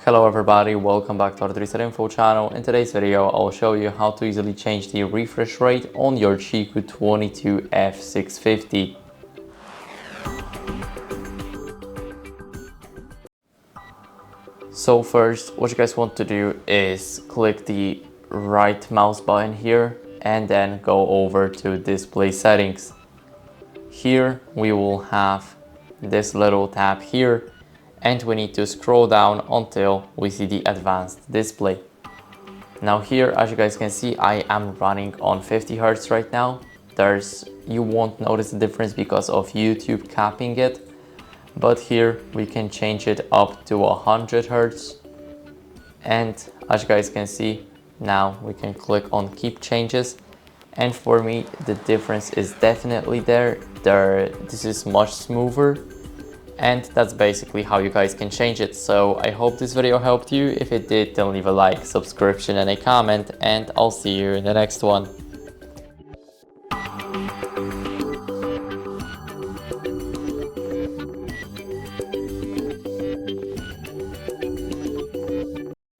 Hello everybody, welcome back to our Reset Info channel. In today's video, I'll show you how to easily change the refresh rate on your CHiQ 22F650. So first, what you guys want to do is click the right mouse button here and then go over to display settings. Here we will have this little tab here, and we need to scroll down until we see the advanced display. Now here, as you guys can see, I am running on 50 Hz right now. You won't notice the difference because of YouTube capping it, but here we can change it up to 100 Hz. And as you guys can see, now we can click on keep changes. And for me, the difference is definitely there. This is much smoother. And that's basically how you guys can change it. So I hope this video helped you. If it did, then leave a like, subscription and a comment, and I'll see you in the next one.